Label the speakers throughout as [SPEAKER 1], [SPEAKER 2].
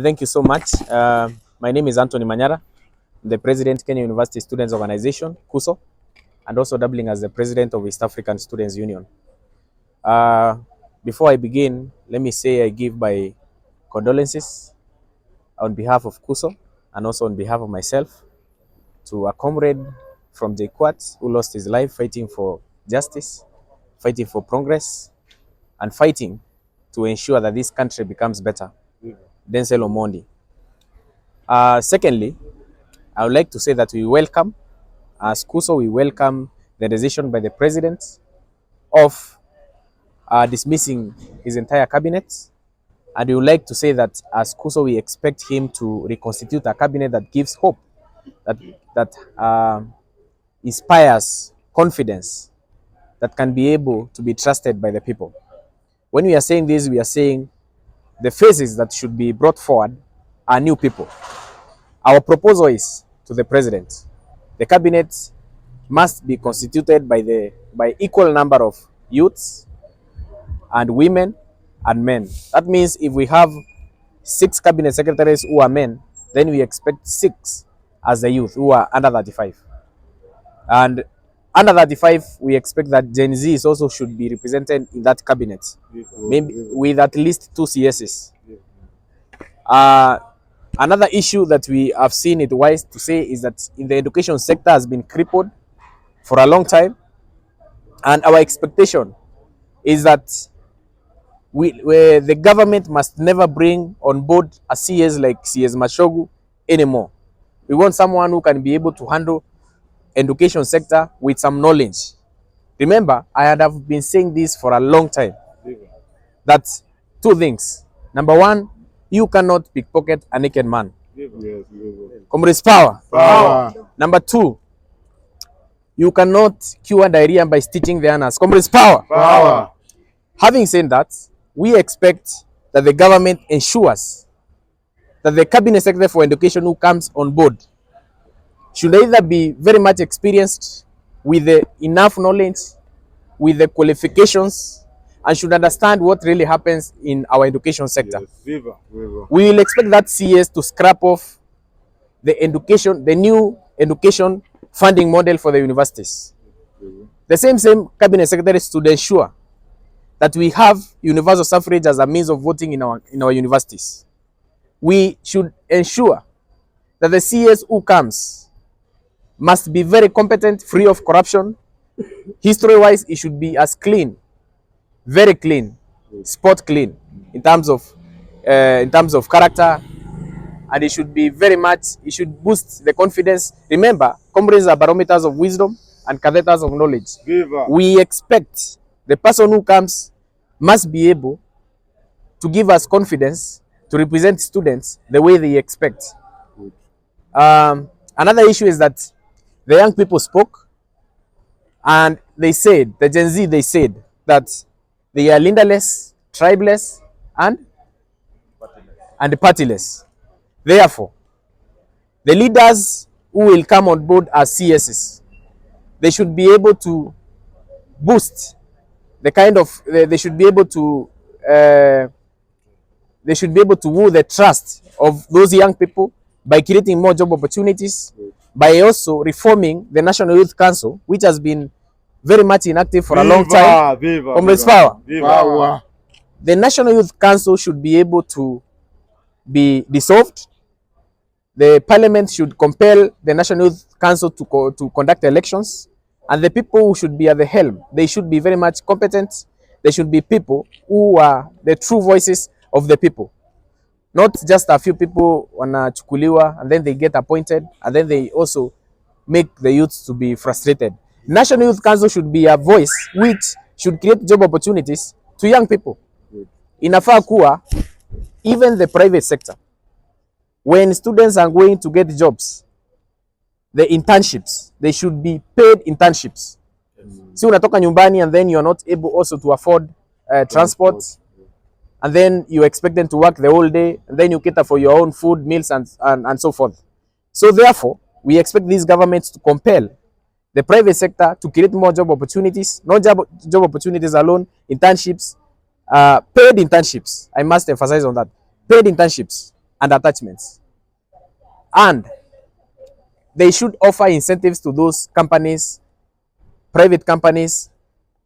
[SPEAKER 1] Thank you so much. My name is Anthony Manyara, the President, Kenya University Students Organization, KUSO, and also doubling as the President of East African Students Union. Before I begin, let me say I give my condolences on behalf of KUSO and also on behalf of myself to a comrade from JKUAT who lost his life fighting for justice, fighting for progress, and fighting to ensure that this country becomes better. Denzel Omondi. Secondly, I would like to say that we welcome, as KUSO, we welcome the decision by the President of dismissing his entire cabinet. And we would like to say that as KUSO, we expect him to reconstitute a cabinet that gives hope, that inspires confidence, that can be able to be trusted by the people. When we are saying this, we are saying the faces that should be brought forward are new people. Our proposal is to the President. The cabinet must be constituted by equal number of youths and women and men. That means if we have 6 cabinet secretaries who are men, then we expect 6 as the youth who are under 35. And under 35, we expect that Gen Zs also should be represented in that cabinet, maybe with at least 2 CSs. Another issue that we have seen it wise to say is that in the education sector has been crippled for a long time, and our expectation is that the government must never bring on board a CS like CS Mashogu anymore. We want someone who can be able to handle education sector with some knowledge. Remember, I have been saying this for a long time. That's 2 things. Number 1, you cannot pickpocket a naked man. Comrades, power. Number 2, you cannot cure diarrhea by stitching the anus. Comrades, power. Having said that, we expect that the government ensures that the cabinet secretary for education who comes on board should either be very much experienced with the enough knowledge, with the qualifications, and should understand what really happens in our education sector. We will expect that CS to scrap off the new education funding model for the universities. The same cabinet secretaries to ensure that we have universal suffrage as a means of voting in our universities. We should ensure that the CS who comes must be very competent, free of corruption. History-wise, it should be as clean, very clean, spot clean in terms of character, and it should be it should boost the confidence. Remember, comrades are barometers of wisdom and catheters of knowledge. We expect the person who comes must be able to give us confidence to represent students the way they expect. Another issue is that the young people spoke and they said, the Gen Z, they said that they are leaderless, tribeless, and partyless. Therefore, the leaders who will come on board as CSs, they should be able to boost the kind of, they should be able to woo the trust of those young people by creating more job opportunities, by also reforming the National Youth Council, which has been very much inactive for a long time. Comrades, power. The National Youth Council should be able to be dissolved. The Parliament should compel the National Youth Council to conduct elections, and the people who should be at the helm, they should be very much competent. They should be people who are the true voices of the people. Not just a few people wanachukuliwa and then they get appointed and then they also make the youths to be frustrated. National Youth Council should be a voice which should create job opportunities to young people. Inafaa kuwa even the private sector, when students are going to get jobs, the internships, they should be paid internships. Si unatoka nyumbani and then you are not able also to afford transport, and then you expect them to work the whole day, and then you cater for your own food, meals, and so forth. So therefore, we expect these governments to compel the private sector to create more job opportunities, not job opportunities alone, internships, paid internships. I must emphasize on that. Paid internships and attachments. And they should offer incentives to those companies, private companies,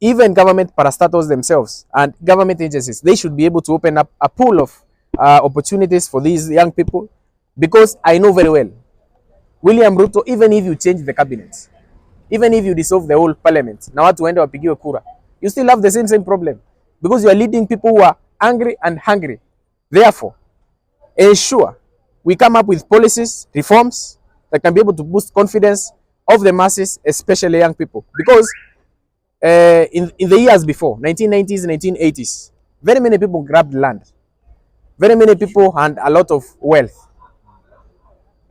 [SPEAKER 1] even government parastatals themselves and government agencies. They should be able to open up a pool of opportunities for these young people, because I know very well, William Ruto, even if you change the cabinet, even if you dissolve the whole parliament, na watu waende wapigiwe kura, you still have the same problem, because you are leading people who are angry and hungry. Therefore, ensure we come up with policies, reforms that can be able to boost confidence of the masses, especially young people. Because in the years before, 1990s, 1980s, very many people grabbed land. Very many people had a lot of wealth.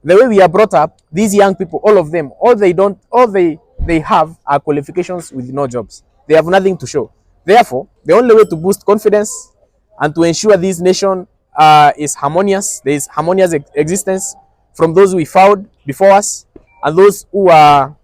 [SPEAKER 1] The way we are brought up, these young people, all of them, all they have are qualifications with no jobs. They have nothing to show. Therefore, the only way to boost confidence and to ensure this nation is harmonious, there is harmonious existence from those we found before us and those who are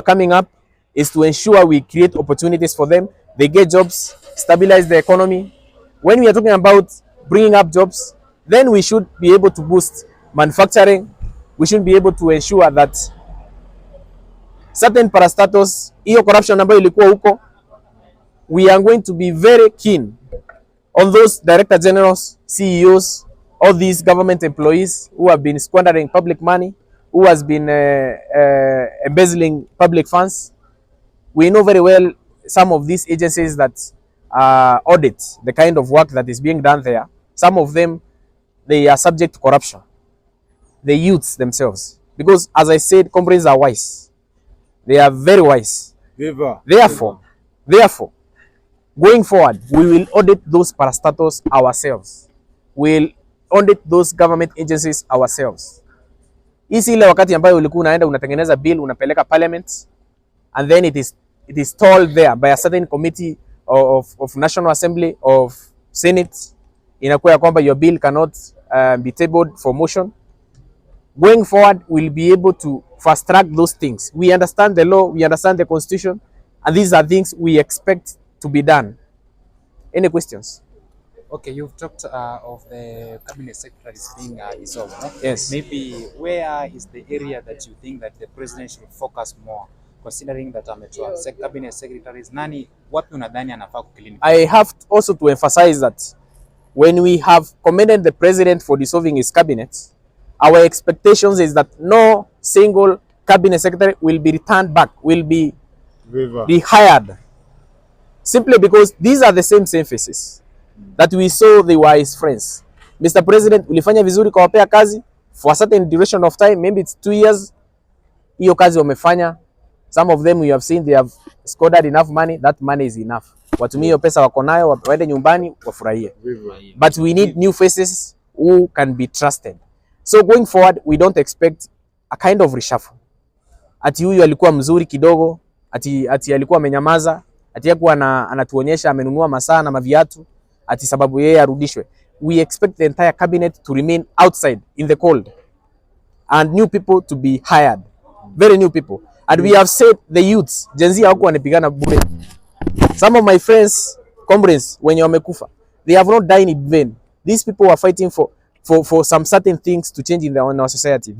[SPEAKER 1] coming up, is to ensure we create opportunities for them. They get jobs, stabilize the economy. When we are talking about bringing up jobs, then we should be able to boost manufacturing. We should be able to ensure that certain parastatus, hiyo corruption ambayo ilikuwa huko, we are going to be very keen on those director generals, CEOs, all these government employees who have been squandering public money, who has been embezzling public funds. We know very well some of these agencies that audit the kind of work that is being done there. Some of them, they are subject to corruption. The youths themselves. Because as I said, comrades are wise. They are very wise. Therefore, going forward, we will audit those parastatals ourselves. We'll audit those government agencies ourselves. Hii ile wakati ambayo ulikuwa unaenda unatengeneza bill unapeleka parliament, and then it is told there by a certain committee of National Assembly, of Senate, inakuwa kwamba your bill cannot be tabled for motion. Going forward, we'll be able to fast track those things. We understand the law, we understand the constitution, and these are things we expect to be done. Any questions?
[SPEAKER 2] Okay, you've talked of the Cabinet Secretaries being dissolved, no?
[SPEAKER 1] Yes.
[SPEAKER 2] Maybe where is the area that you think that the president should focus more, considering that Cabinet Secretaries, nani wapi unadhani anafaa kukilini?
[SPEAKER 1] I have also to emphasize that when we have commended the president for dissolving his cabinet, our expectations is that no single cabinet secretary will be returned back, will be rehired, simply because these are the same faces that we saw they were his friends. Mr. President, ulifanya vizuri kwa wapea kazi for a certain duration of time, maybe it's 2 years. Hiyo kazi wamefanya. Some of them you have seen they have scored enough money. That money is enough. Watumie hiyo pesa wako nayo, waende nyumbani wafurahie. But we need new faces who can be trusted. So going forward, we don't expect a kind of reshuffle. Ati huyu alikuwa mzuri kidogo, ati alikuwa amenyamaza, ati yakuwa anatuonyesha amenunua masaa na maviatu, ati sababu yeye arudishwe. We expect the entire cabinet to remain outside in the cold and new people to be hired. Very new people. And we have said the youths, Gen Z hawakuwa wanapigana bure. Some of my friends, comrades, wenye wamekufa, they have not died in vain. These people were fighting for some certain things to change in our society.